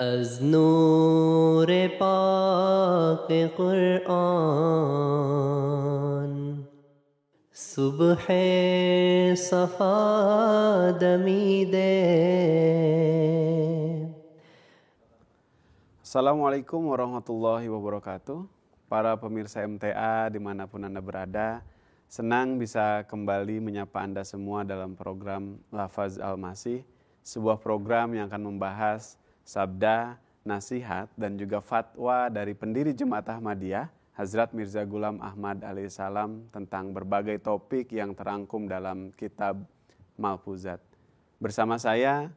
از نور پاک قرآن صبح صفا دمیده. Assalamualaikum warahmatullahi wabarakatuh. Para pemirsa MTA dimanapun Anda berada, senang bisa kembali menyapa Anda semua dalam program Lafaz Al-Masih, sebuah program yang akan membahas sabda, nasihat, dan juga fatwa dari pendiri Jemaat Ahmadiyah, Hazrat Mirza Ghulam Ahmad alaihissalam, tentang berbagai topik yang terangkum dalam kitab Malfuzat. Bersama saya,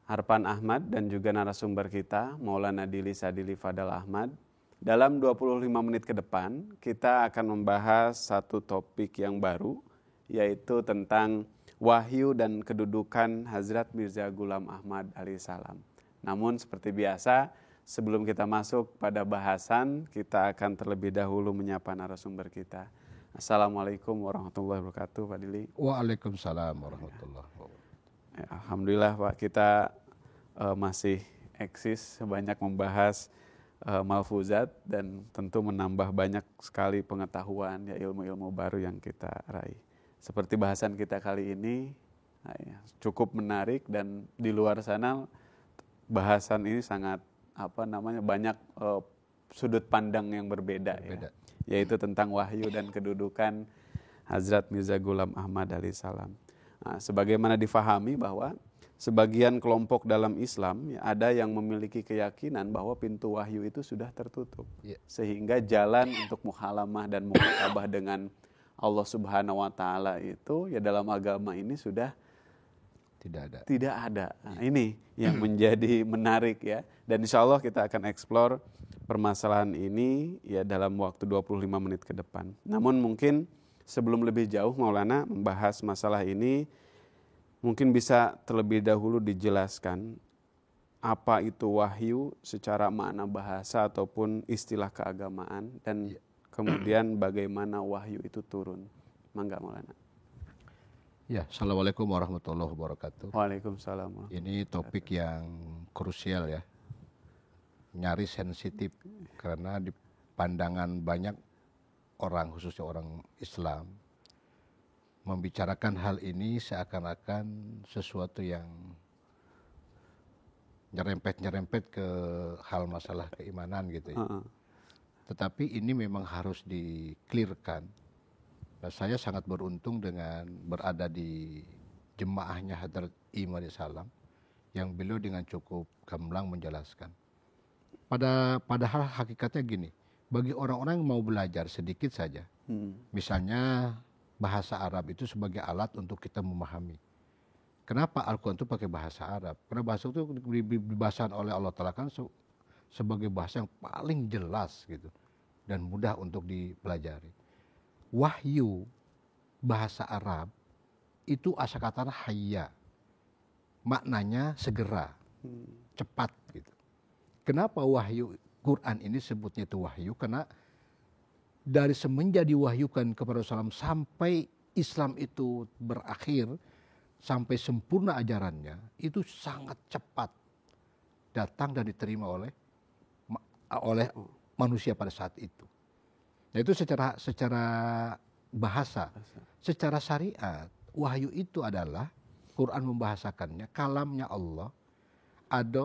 Harpan Ahmad, dan juga narasumber kita, Maulana Dili Sadili Fadal Ahmad. Dalam 25 menit ke depan, kita akan membahas satu topik yang baru, yaitu tentang wahyu dan kedudukan Hazrat Mirza Ghulam Ahmad alaihissalam. Namun seperti biasa, sebelum kita masuk pada bahasan, kita akan terlebih dahulu menyapa narasumber kita. Assalamualaikum warahmatullahi wabarakatuh, Pak Dili. Waalaikumsalam warahmatullahi wabarakatuh. Alhamdulillah Pak, kita masih eksis banyak membahas Malfuzat dan tentu menambah banyak sekali pengetahuan, ya, ilmu-ilmu baru yang kita raih. Seperti bahasan kita kali ini cukup menarik, dan di luar sana bahasan ini sangat banyak sudut pandang yang berbeda. Ya, yaitu tentang wahyu dan kedudukan Hazrat Mirza Ghulam Ahmad alaihissalam. Nah, sebagaimana difahami bahwa sebagian kelompok dalam Islam, ya, ada yang memiliki keyakinan bahwa pintu wahyu itu sudah tertutup, sehingga jalan untuk mukhalamah dan muqatabah dengan Allah Subhanahu wa Ta'ala itu, ya, dalam agama ini sudah tidak ada. Nah, ini yang menjadi menarik, ya, dan insya Allah kita akan eksplor permasalahan ini, ya, dalam waktu 25 menit ke depan. Namun mungkin sebelum lebih jauh Maulana membahas masalah ini, mungkin bisa terlebih dahulu dijelaskan apa itu wahyu secara makna bahasa ataupun istilah keagamaan, dan kemudian bagaimana wahyu itu turun. Mangga Maulana. Ya, Assalamualaikum warahmatullahi wabarakatuh. Waalaikumsalam. Ini topik yang krusial, ya, nyaris sensitif, karena di pandangan banyak orang, khususnya orang Islam, membicarakan hal ini seakan-akan sesuatu yang nyerempet ke hal masalah keimanan gitu, ya. Tetapi ini memang harus di-clearkan. Nah, saya sangat beruntung dengan berada di jemaahnya Hadrat Imam Salam, yang beliau dengan cukup gamblang menjelaskan. Padahal hakikatnya gini, bagi orang-orang yang mau belajar sedikit saja, misalnya bahasa Arab itu sebagai alat untuk kita memahami. Kenapa Al-Quran itu pakai bahasa Arab? Karena bahasa itu dibahasakan oleh Allah Ta'ala kan sebagai bahasa yang paling jelas gitu, dan mudah untuk dipelajari. Wahyu bahasa Arab itu asal katanya hayya, maknanya segera, cepat gitu. Kenapa wahyu Quran ini sebutnya itu wahyu? Karena dari semenjak diwahyukan kepada Rasulullah sampai Islam itu berakhir, sampai sempurna ajarannya, itu sangat cepat datang dan diterima oleh manusia pada saat itu. Nah, itu secara bahasa. Secara syariat, wahyu itu adalah Quran membahasakannya kalamnya Allah,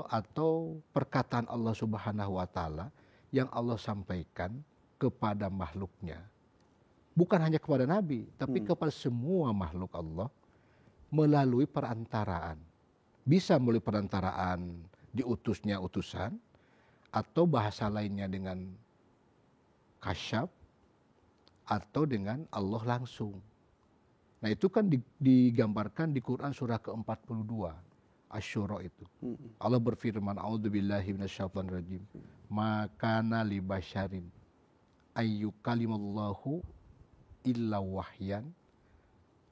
atau perkataan Allah Subhanahu wa Ta'ala yang Allah sampaikan kepada makhluknya. Bukan hanya kepada Nabi, tapi kepada semua makhluk Allah melalui perantaraan. Bisa melalui perantaraan diutusnya utusan, atau bahasa lainnya dengan kasyaf, atau dengan Allah langsung. Nah, itu kan digambarkan di Quran surah ke-42. Asy-Syura itu. Allah berfirman, A'udzubillahi minasyaitonir rajim. Ma kana li basyarin ayyukalimallahu illa wahyan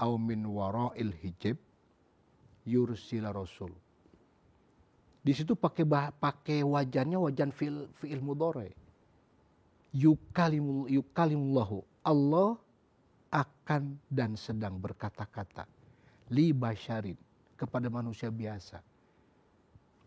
aw min wara'il hijab yursila rasul. Di situ pakai wajannya wajan fi'il mudhari. Yukalimullahu. Allah akan dan sedang berkata-kata li basyarin, kepada manusia biasa.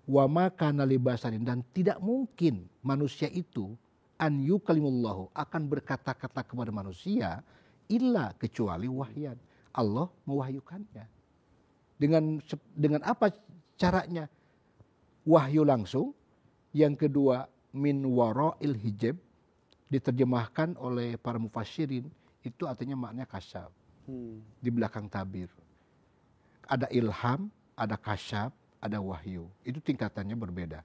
Wa ma kana li basarin, dan tidak mungkin manusia itu an yukalimullahu akan berkata-kata kepada manusia illa kecuali wahyan. Allah mewahyukannya. Dengan apa caranya? Wahyu langsung. Yang kedua, min wara'il hijab, diterjemahkan oleh para mufassirin, itu artinya maknanya kasyaf. Di belakang tabir. Ada ilham, ada kasyaf, ada wahyu. Itu tingkatannya berbeda.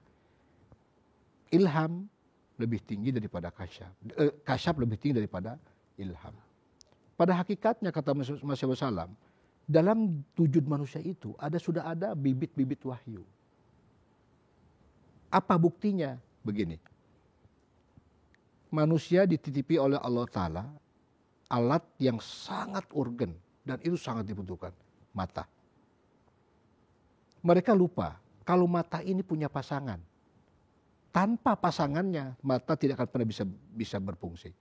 Ilham lebih tinggi daripada kasyaf. Kasyaf lebih tinggi daripada ilham. Pada hakikatnya, kata Masya SAW, dalam wujud manusia itu sudah ada bibit-bibit wahyu. Apa buktinya? Begini. Manusia dititipi oleh Allah Ta'ala alat yang sangat urgen, dan itu sangat dibutuhkan, mata. Mereka lupa kalau mata ini punya pasangan. Tanpa pasangannya, mata tidak akan pernah bisa berfungsi.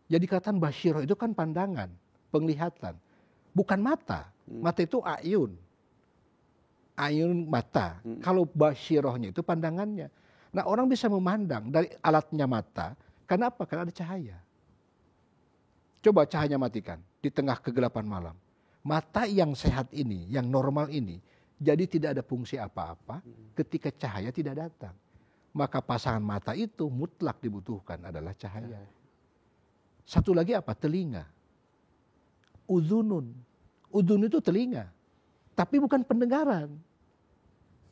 Jadi dikatakan basyirah itu kan pandangan, penglihatan. Bukan mata. Mata itu ayun. Ayun mata. Kalau basyirahnya itu pandangannya. Nah, orang bisa memandang dari alatnya mata. Kenapa? Karena ada cahaya. Coba cahaya matikan di tengah kegelapan malam. Mata yang sehat ini, yang normal ini, jadi tidak ada fungsi apa-apa ketika cahaya tidak datang. Maka pasangan mata itu mutlak dibutuhkan adalah cahaya. Satu lagi apa? Telinga. Udhunun. Udhun itu telinga. Tapi bukan pendengaran.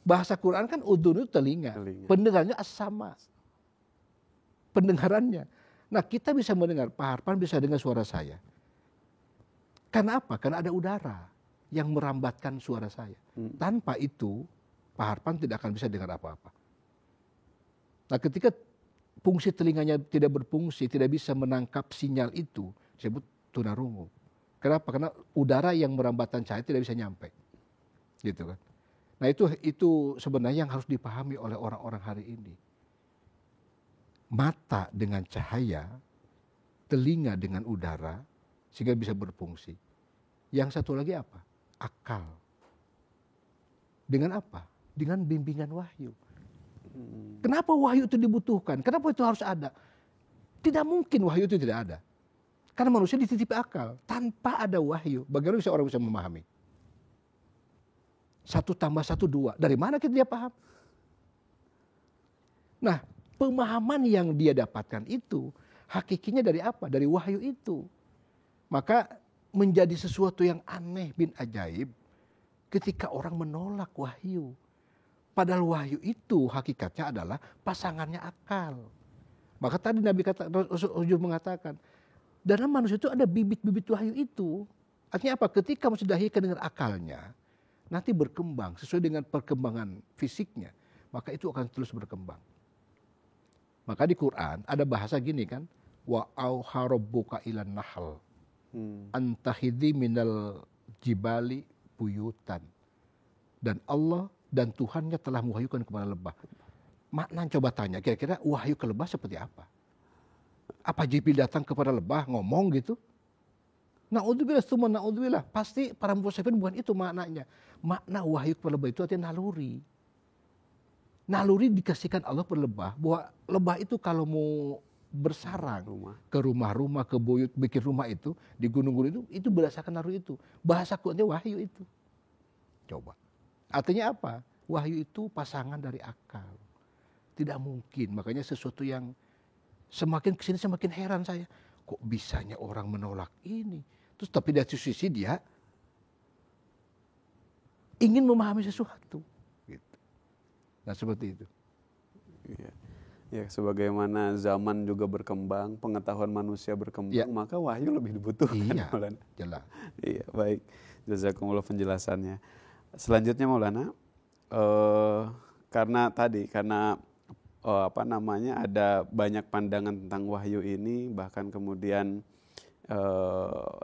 Bahasa Quran kan udhun itu telinga. Pendengarannya as-sama. Pendengarannya. Nah, kita bisa mendengar, Pak Harpan bisa dengar suara saya. Karena apa? Karena ada udara yang merambatkan suara saya. Tanpa itu, Pak Harpan tidak akan bisa dengar apa-apa. Nah, ketika fungsi telinganya tidak berfungsi, tidak bisa menangkap sinyal itu, disebut tunarungu. Kenapa? Karena udara yang merambatkan cahaya tidak bisa nyampe. Gitu kan. Nah, itu sebenarnya yang harus dipahami oleh orang-orang hari ini. Mata dengan cahaya, telinga dengan udara, sehingga bisa berfungsi. Yang satu lagi apa? Akal. Dengan apa? Dengan bimbingan wahyu. Kenapa wahyu itu dibutuhkan? Kenapa itu harus ada? Tidak mungkin wahyu itu tidak ada. Karena manusia dititipi akal. Tanpa ada wahyu, bagaimana orang bisa memahami? 1 tambah 1 2. Dari mana dia paham? Nah, pemahaman yang dia dapatkan itu, hakikinya dari apa? Dari wahyu itu. Maka menjadi sesuatu yang aneh bin ajaib ketika orang menolak wahyu. Padahal wahyu itu hakikatnya adalah pasangannya akal. Maka tadi Nabi Rasul mengatakan, dalam manusia itu ada bibit-bibit wahyu itu. Artinya apa? Ketika manusia dilahirkan dengan akalnya, nanti berkembang sesuai dengan perkembangan fisiknya. Maka itu akan terus berkembang. Maka di Quran ada bahasa gini kan, wa auha rabbuka ilan nahl antahidhi minal jibali buyutan. Dan Allah dan Tuhannya telah mewahyukan kepada lebah. Makna coba tanya, kira-kira wahyu ke lebah seperti apa? Apa Jibril datang kepada lebah ngomong gitu? Na'udzubillah, summa na'udzubillah. Pasti para mufassirin bukan itu maknanya. Makna wahyu kepada lebah itu artinya naluri. Naluri dikasihkan Allah kepada lebah, bahwa lebah itu kalau mau bersarang ke rumah-rumah, ke buyut, bikin rumah itu, di gunung-gunung itu berdasarkan naluri itu. Bahasa Qurannya wahyu itu. Coba. Artinya apa? Wahyu itu pasangan dari akal. Tidak mungkin. Makanya sesuatu yang semakin kesini semakin heran saya. Kok bisanya orang menolak ini? Terus tapi dari sisi dia ingin memahami sesuatu. Gitu. Nah seperti itu. Iya. Ya, sebagaimana zaman juga berkembang, pengetahuan manusia berkembang, maka wahyu lebih dibutuhkan. Iya, Maulana. jelas. Iya, baik. Jazakumullah penjelasannya. Selanjutnya Maulana, karena ada banyak pandangan tentang wahyu ini, bahkan kemudian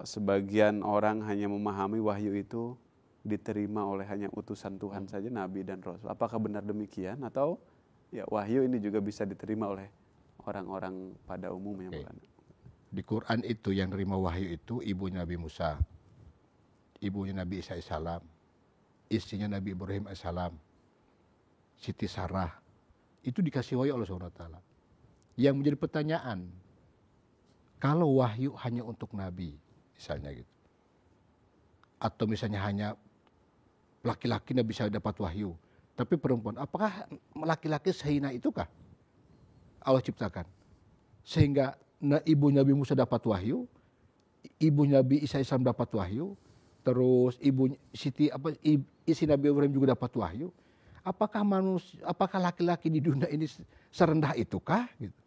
sebagian orang hanya memahami wahyu itu diterima oleh hanya utusan Tuhan saja, Nabi dan Rasul. Apakah benar demikian atau ya wahyu ini juga bisa diterima oleh orang-orang pada umumnya? Di Quran itu yang nerima wahyu itu ibunya Nabi Musa, ibunya Nabi Isa AS, istrinya Nabi Ibrahim AS, Siti Sarah, itu dikasih wahyu oleh Subhanahu wa Ta'ala. Yang menjadi pertanyaan, kalau wahyu hanya untuk Nabi, misalnya gitu, atau misalnya hanya laki-laki tidak bisa dapat wahyu, tapi perempuan, apakah laki-laki sehina itukah Allah ciptakan? Sehingga ibu Nabi Musa dapat wahyu, ibu Nabi Isa AS dapat wahyu, terus isi Nabi Ibrahim juga dapat wahyu. Apakah laki-laki di dunia ini serendah itukah? Gitu.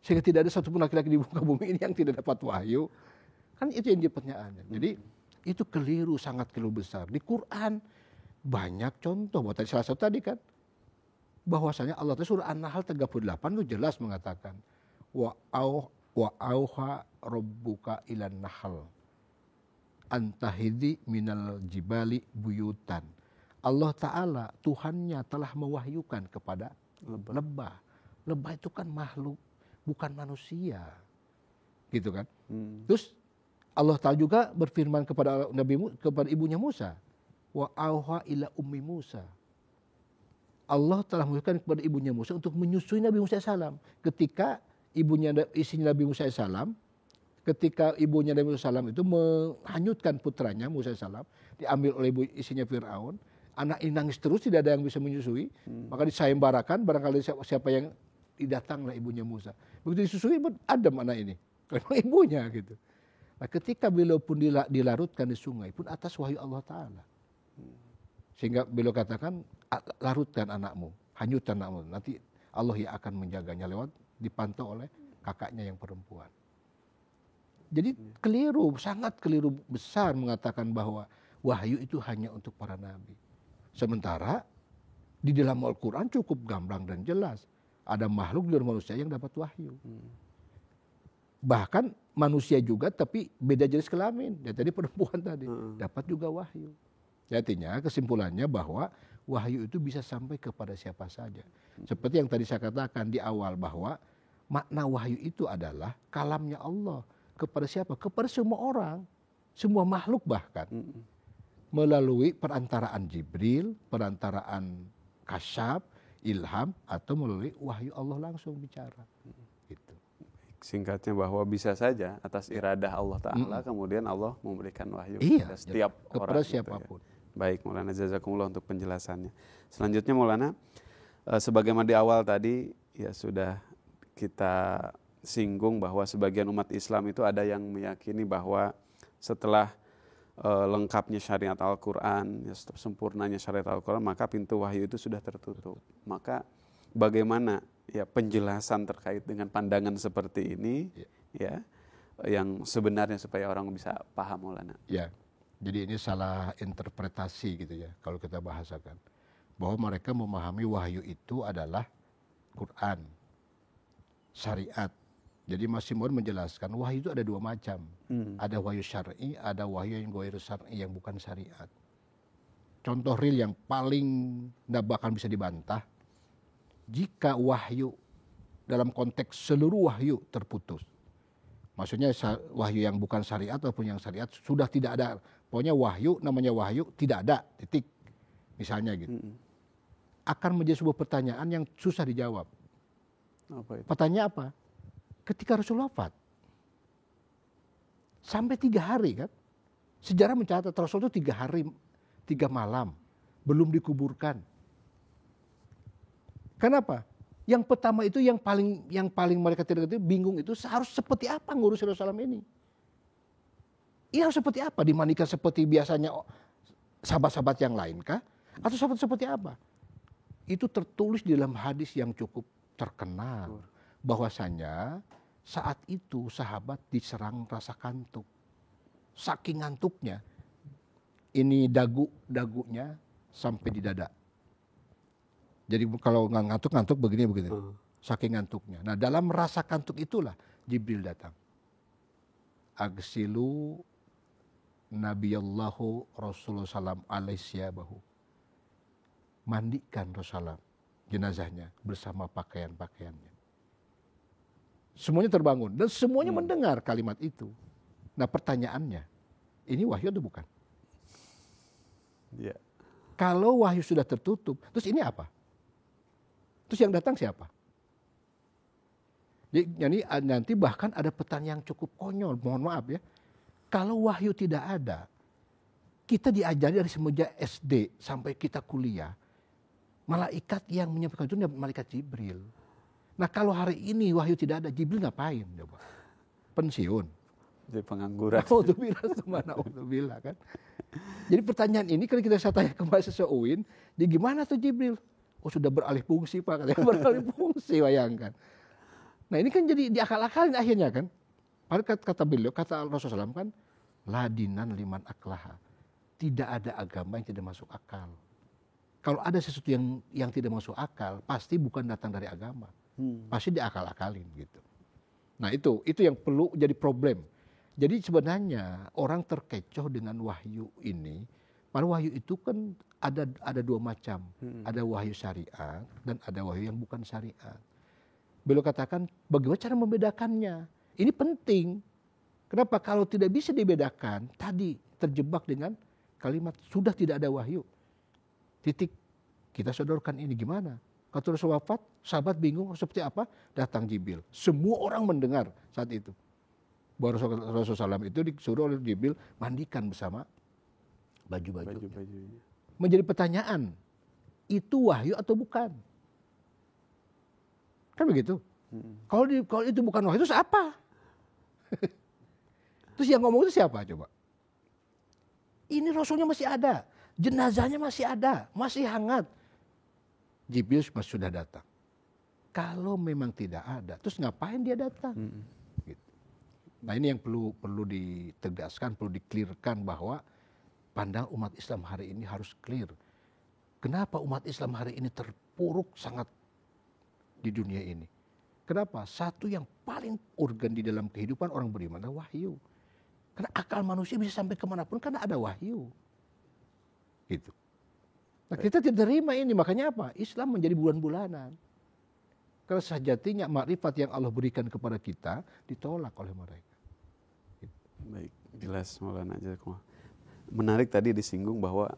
Sehingga tidak ada satupun laki-laki di muka bumi ini yang tidak dapat wahyu. Kan itu yang jadi pertanyaannya. Jadi itu keliru, sangat keliru besar. Di Quran banyak contoh. Salah satu tadi kan, bahwasanya Allah surah An-Nahl 38 itu jelas mengatakan, wa auha rabbuka ilan nahl antahidi minal jibali buyutan. Allah Ta'ala, Tuhannya telah mewahyukan kepada lebah. Lebah itu kan makhluk, bukan manusia. Gitu kan. Terus Allah Ta'ala juga berfirman kepada kepada ibunya Musa. Wa auha ila ummi Musa. Allah telah mewahyukan kepada ibunya Musa untuk menyusui Nabi Musa AS. Ketika isinya Nabi Musa AS, ketika ibunya Nabi Musa AS itu menghanyutkan putranya Musa AS, diambil oleh isinya Fir'aun, anak ini nangis terus, tidak ada yang bisa menyusui, maka disayembarakan, barangkali siapa yang didatanglah ibunya Musa. Begitu disusui, Adam anak ini, karena ibunya gitu. Nah, ketika beliau pun dilarutkan di sungai pun atas wahyu Allah Ta'ala. Sehingga beliau katakan, larutkan anakmu, hanyutkan anakmu, nanti Allah yang akan menjaganya lewat dipantau oleh kakaknya yang perempuan. Jadi keliru, sangat keliru besar mengatakan bahwa wahyu itu hanya untuk para nabi. Sementara di dalam Al-Quran cukup gamblang dan jelas. Ada makhluk di luar manusia yang dapat wahyu. Bahkan manusia juga tapi beda jenis kelamin. Ya tadi perempuan tadi dapat juga wahyu. Artinya kesimpulannya bahwa wahyu itu bisa sampai kepada siapa saja. Seperti yang tadi saya katakan di awal bahwa makna wahyu itu adalah kalamnya Allah. Kepada siapa? Kepada semua orang. Semua makhluk bahkan. Melalui perantaraan Jibril, perantaraan kasyaf, ilham, atau melalui wahyu Allah langsung bicara. Gitu. Singkatnya bahwa bisa saja atas iradah Allah Ta'ala kemudian Allah memberikan wahyu kepada setiap kepada orang. siapapun. Gitu ya. Baik Maulana, jazakumullah untuk penjelasannya. Selanjutnya Maulana, sebagaimana di awal tadi ya sudah kita singgung bahwa sebagian umat Islam itu ada yang meyakini bahwa setelah lengkapnya syariat Al-Quran, ya, sempurnanya syariat Al-Quran, maka pintu wahyu itu sudah tertutup. Maka bagaimana ya penjelasan terkait dengan pandangan seperti ini ya yang sebenarnya supaya orang bisa paham Maulana? Ya, jadi ini salah interpretasi gitu ya kalau kita bahasakan. Bahwa mereka memahami wahyu itu adalah Quran, syariat. Jadi Masih Maud menjelaskan wahyu itu ada dua macam. Ada wahyu syar'i, ada wahyu yang ghairu syar'i yang bukan syariat. Contoh real yang paling tidak bakal bisa dibantah, jika wahyu dalam konteks seluruh wahyu terputus. Maksudnya wahyu yang bukan syariat ataupun yang syariat sudah tidak ada. Pokoknya wahyu, namanya wahyu tidak ada, titik. Misalnya gitu. Akan menjadi sebuah pertanyaan yang susah dijawab. Apa itu? Pertanyaan apa? Ketika Rasul wafat, sampai 3 hari kan, sejarah mencatat Rasul itu 3 hari, 3 malam, belum dikuburkan. Kenapa? Yang pertama itu yang paling mereka tidak bingung itu harus seperti apa ngurus Rasulullah ini? Ia harus seperti apa? Dimandikan seperti biasanya sahabat-sahabat yang lain kah? Atau seperti apa? Itu tertulis di dalam hadis yang cukup terkenal. Bahwasanya saat itu sahabat diserang rasa kantuk. Saking ngantuknya, ini dagunya sampai di dada. Jadi kalau ngantuk begini. Saking ngantuknya. Nah dalam rasa kantuk itulah Jibril datang. Agsilu Nabiyallahu Rasulullah SAW alaihisyabahu. Mandikan Rasulullah jenazahnya bersama pakaian-pakaiannya. Semuanya terbangun dan semuanya mendengar kalimat itu. Nah pertanyaannya, ini wahyu atau bukan? Yeah. Kalau wahyu sudah tertutup, terus ini apa? Terus yang datang siapa? Jadi nanti bahkan ada pertanyaan yang cukup konyol, mohon maaf ya. Kalau wahyu tidak ada, kita diajari dari semenjak SD sampai kita kuliah, malaikat yang menyampaikan itu malaikat Jibril. Nah kalau hari ini wahyu tidak ada, Jibril ngapain? Coba? Pensiun. Jadi pengangguran. Alhamdulillah kan. Jadi pertanyaan ini kalau saya tanya ke mahasiswa UIN, jadi gimana tuh Jibril? Oh sudah beralih fungsi Pak, katanya beralih fungsi, bayangkan. Nah ini kan jadi diakal-akalin akhirnya kan. Padahal kata beliau, kata Rasulullah SAW kan, ladinan liman aklaha. Tidak ada agama yang tidak masuk akal. Kalau ada sesuatu yang tidak masuk akal, pasti bukan datang dari agama. Pasti diakal-akalin gitu. Nah itu yang perlu jadi problem. Jadi sebenarnya orang terkecoh dengan wahyu ini. Pada wahyu itu kan ada dua macam. Ada wahyu syariat dan ada wahyu yang bukan syariat. Beliau katakan bagaimana cara membedakannya. Ini penting. Kenapa? Kalau tidak bisa dibedakan, tadi terjebak dengan kalimat sudah tidak ada wahyu. Titik. Kita sodorkan ini gimana? Kalau Rasul wafat, sahabat bingung seperti apa? Datang Jibril. Semua orang mendengar saat itu. Bahwa Rasulullah SAW itu disuruh oleh Jibril mandikan bersama baju-bajunya. Menjadi pertanyaan, itu wahyu atau bukan? Kan begitu. Kalau itu bukan wahyu, itu apa? Terus yang ngomong itu siapa coba? Ini Rasulnya masih ada, jenazahnya masih ada, masih hangat. Jibril sudah datang. Kalau memang tidak ada, terus ngapain dia datang? Gitu. Nah ini yang perlu ditegaskan, perlu di-clearkan bahwa pandang umat Islam hari ini harus clear. Kenapa umat Islam hari ini terpuruk sangat di dunia ini? Kenapa? Satu yang paling urgen di dalam kehidupan orang beriman adalah wahyu. Karena akal manusia bisa sampai kemanapun karena ada wahyu. Gitu. Nah kita tidak terima ini, makanya apa? Islam menjadi bulan-bulanan. Karena sejatinya makrifat yang Allah berikan kepada kita ditolak oleh mereka. Gitu. Baik, jelas Maulana Jazakumullah. Menarik tadi disinggung bahwa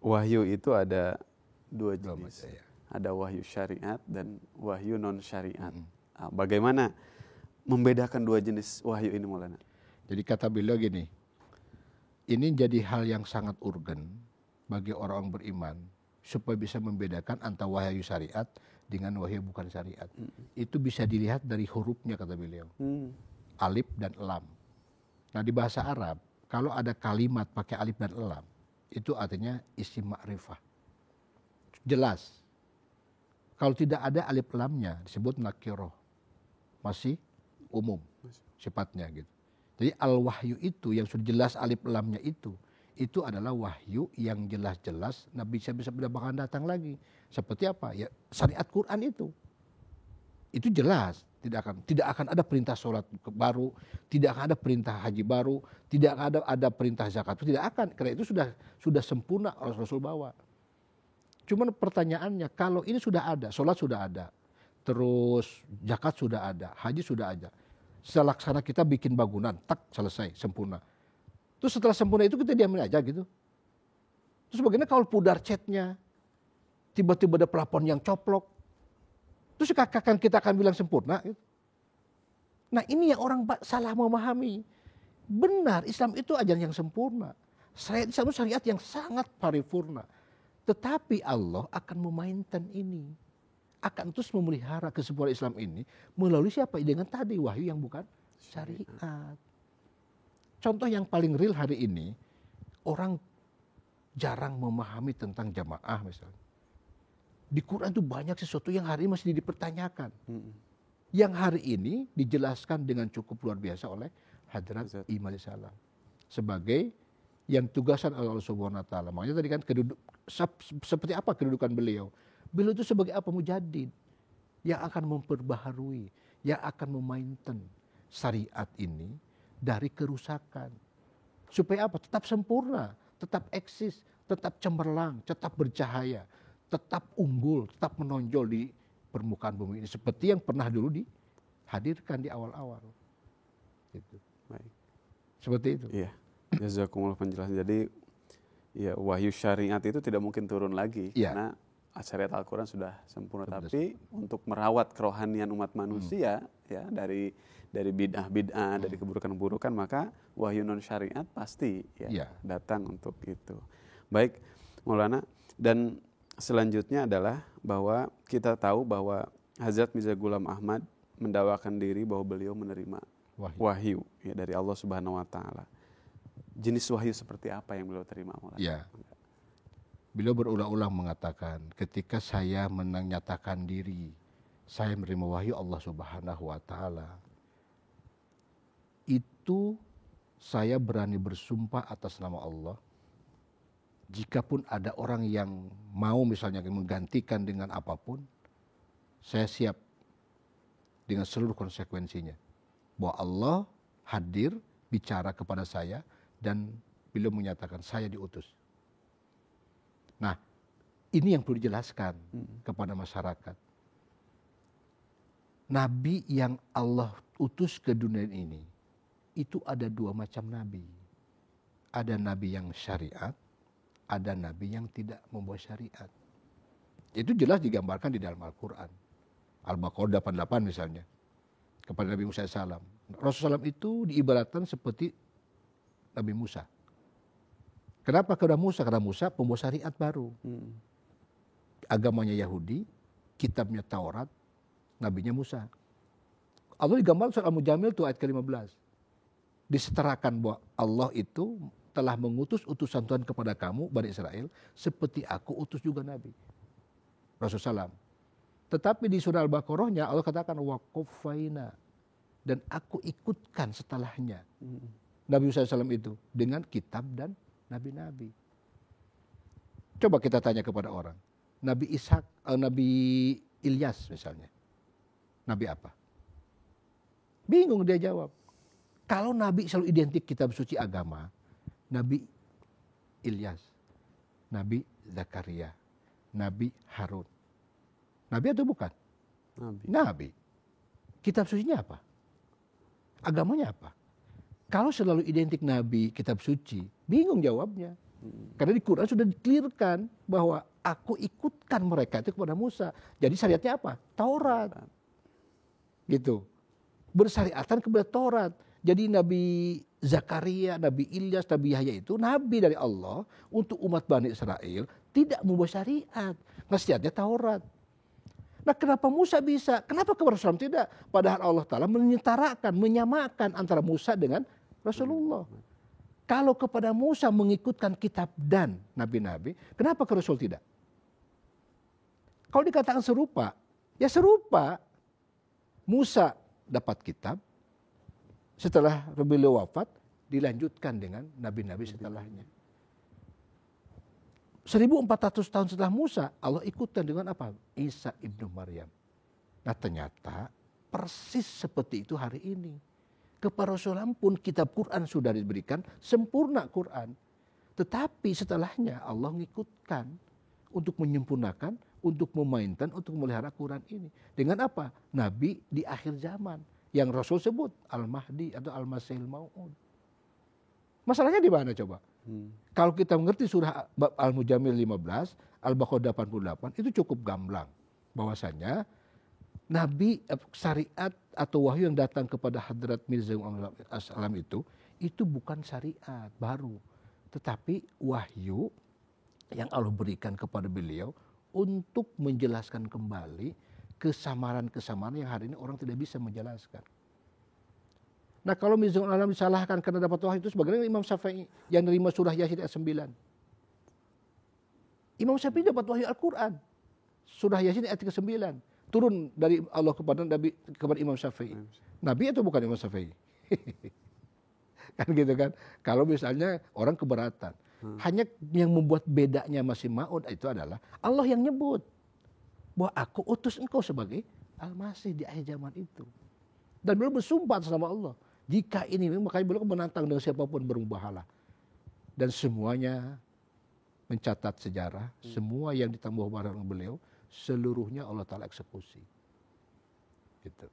wahyu itu ada dua jenis. Ada wahyu syariat dan wahyu non syariat. Bagaimana membedakan dua jenis wahyu ini Maulana? Jadi kata beliau gini, ini jadi hal yang sangat urgen bagi orang beriman supaya bisa membedakan antara wahyu syariat dengan wahyu bukan syariat. Itu bisa dilihat dari hurufnya kata beliau. Alif dan lam. Nah di bahasa Arab kalau ada kalimat pakai alif dan lam itu artinya isim ma'rifah. Jelas. Kalau tidak ada alif lamnya disebut nakiroh. Masih umum sifatnya gitu. Jadi al-wahyu itu yang sudah jelas alif lamnya itu adalah wahyu yang jelas-jelas Nabi bisa bakal datang lagi. Seperti apa? Ya syariat Quran itu. Itu jelas, tidak akan ada perintah sholat baru, tidak akan ada perintah haji baru, tidak akan ada perintah zakat, tidak akan. Karena itu sudah sempurna Rasul bawa. Cuman pertanyaannya, kalau ini sudah ada, sholat sudah ada, terus zakat sudah ada, haji sudah ada. Setelah laksana kita bikin bangunan, tak selesai, sempurna. Terus setelah sempurna itu kita diamin aja gitu. Terus bagaimana kalau pudar catnya, tiba-tiba ada plafon yang coplok, terus kita akan bilang sempurna. Gitu. Nah ini yang orang salah memahami. Benar, Islam itu ajaran yang sempurna. Islam itu syariat yang sangat paripurna. Tetapi Allah akan memainkan ini. Akan terus memelihara kesempurnaan Islam ini melalui siapa? Dengan tadi wahyu yang bukan syariat. Contoh yang paling real hari ini, orang jarang memahami tentang jamaah misalnya. Di Quran itu banyak sesuatu yang hari ini masih dipertanyakan. Yang hari ini dijelaskan dengan cukup luar biasa oleh Hadrat Imam Salam. Sebagai yang tugasan oleh Allah Subhanahu wa taala. Makanya tadi kan seperti apa kedudukan beliau? Beliau itu sebagai apa? Mujaddid yang akan memperbaharui, yang akan memainten syariat ini dari kerusakan. Supaya apa? Tetap sempurna, tetap eksis, tetap cemerlang, tetap bercahaya, tetap unggul, tetap menonjol di permukaan bumi ini. Seperti yang pernah dulu dihadirkan di awal-awal. Gitu. Baik. Seperti itu. Iya. Jazakumullah penjelasan. Jadi ya wahyu syariat itu tidak mungkin turun lagi. Karena syariat Al-Quran sudah sempurna, tapi untuk merawat kerohanian umat manusia ya dari bid'ah-bid'ah, dari keburukan-keburukan, maka wahyu non syariat pasti ya datang untuk itu. Baik, Maulana, dan selanjutnya adalah bahwa kita tahu bahwa Hazrat Mirza Ghulam Ahmad mendakwakan diri bahwa beliau menerima wahyu ya dari Allah Subhanahu wa taala. Jenis wahyu seperti apa yang beliau terima, Maulana? Ya. Beliau berulang-ulang mengatakan, ketika saya menyatakan diri, saya menerima wahyu Allah Subhanahu wa taala, itu saya berani bersumpah atas nama Allah, jikapun ada orang yang mau misalnya menggantikan dengan apapun, saya siap dengan seluruh konsekuensinya. Bahwa Allah hadir, bicara kepada saya, dan beliau menyatakan saya diutus. Nah, ini yang perlu dijelaskan kepada masyarakat. Nabi yang Allah utus ke dunia ini, itu ada dua macam nabi. Ada nabi yang syariat, ada nabi yang tidak membawa syariat. Itu jelas digambarkan di dalam Al-Quran. Al-Baqarah 88 misalnya. Kepada Nabi Musa SAW. Rasulullah SAW itu diibaratkan seperti Nabi Musa. Kenapa kepada Musa? Karena Musa pembawa syariat baru. Agamanya Yahudi, kitabnya Taurat, nabinya Musa. Allah digambarkan surat Al-Mujamil itu ayat ke-15. Disetarakan bahwa Allah itu telah mengutus utusan Tuhan kepada kamu, Bani Israel, seperti aku utus juga Nabi. Rasulullah SAW. Tetapi di surah Al-Baqarahnya Allah katakan waqafaina, dan aku ikutkan setelahnya Nabi Musa SAW itu dengan kitab dan nabi-nabi. Coba kita tanya kepada orang, Nabi Ilyas misalnya, nabi apa? Bingung dia jawab. Kalau nabi selalu identik kitab suci agama, Nabi Ilyas, Nabi Zakaria, Nabi Harun. Nabi atau bukan? Nabi. Kitab sucinya apa? Agamanya apa? Kalau selalu identik Nabi, kitab suci, bingung jawabnya. Karena di Quran sudah diklirkan bahwa aku ikutkan mereka itu kepada Musa. Jadi syariatnya apa? Taurat. Gitu. Bersyariatan kepada Taurat. Jadi Nabi Zakaria, Nabi Ilyas, Nabi Yahya itu nabi dari Allah untuk umat Bani Israel tidak membawa syariat. Nasihatnya Taurat. Nah, kenapa Musa bisa? Kenapa kepada Rasulullah tidak? Padahal Allah Ta'ala menyetarakan, menyamakan antara Musa dengan Rasulullah. Kalau kepada Musa mengikutkan kitab dan nabi-nabi, kenapa ke Rasul tidak? Kalau dikatakan serupa, ya serupa. Musa dapat kitab, setelah beliau wafat, dilanjutkan dengan nabi-nabi setelahnya. 1400 tahun setelah Musa, Allah ikutkan dengan apa? Isa ibnu Maryam. Nah ternyata persis seperti itu hari ini. Kepada Rasulullah pun kitab Quran sudah diberikan, sempurna Quran. Tetapi setelahnya Allah mengikutkan untuk menyempurnakan, untuk memainkan, untuk memelihara Quran ini. Dengan apa? Nabi di akhir zaman. Yang Rasul sebut Al-Mahdi atau Al-Masihil Mau'ud. Masalahnya di mana coba? Kalau kita mengerti surah Al-Mujamil 15, Al-Baqarah 88, itu cukup gamblang. Bahwasanya Nabi syariat atau wahyu yang datang kepada Hadrat Mirza Ghulam Ahmad itu bukan syariat baru. Tetapi wahyu yang Allah berikan kepada beliau untuk menjelaskan kembali kesamaran-kesamaran yang hari ini orang tidak bisa menjelaskan. Nah kalau Mirza Ghulam Ahmad disalahkan karena dapat wahyu itu sebagaimana Imam Syafi'i yang menerima surah Yasin ayat 9. Imam Syafi'i dapat wahyu Al-Quran. Surah Yasin ayat ke-9. Turun dari Allah kepada Imam Syafi'i. Nabi atau bukan Imam Syafi'i? Kan gitu kan. Kalau misalnya orang keberatan. Hanya yang membuat bedanya masih Ma'ud itu adalah Allah yang nyebut. Bahwa aku utus engkau sebagai Al-Masih di akhir zaman itu. Dan beliau bersumpah atas nama Allah. Jika ini, makanya beliau menantang dengan siapapun bermubahalah. Dan semuanya mencatat sejarah, semua yang ditambah barang beliau, seluruhnya Allah Ta'ala eksekusi. Gitu.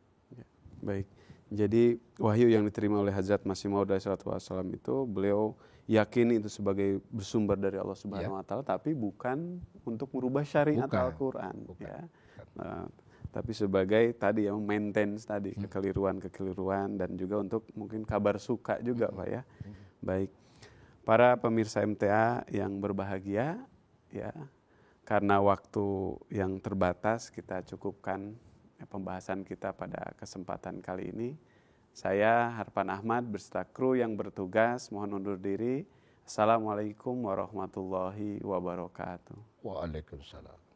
Baik. Jadi wahyu yang diterima oleh Hazrat Masih Maud SAW itu beliau yakini itu sebagai bersumber dari Allah Subhanahu Wa Taala, tapi bukan untuk merubah syariat Al-Quran, ya. Tapi sebagai tadi yang maintenance tadi kekeliruan dan juga untuk mungkin kabar suka juga, Pak ya. Baik. Para pemirsa MTA yang berbahagia, ya, karena waktu yang terbatas kita cukupkan pembahasan kita pada kesempatan kali ini. Saya Harpan Ahmad beserta kru yang bertugas mohon undur diri. Assalamualaikum warahmatullahi wabarakatuh. Waalaikumsalam.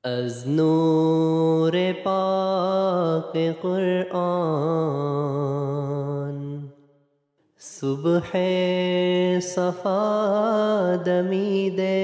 از نور پاک قرآن صبح صفا دمیده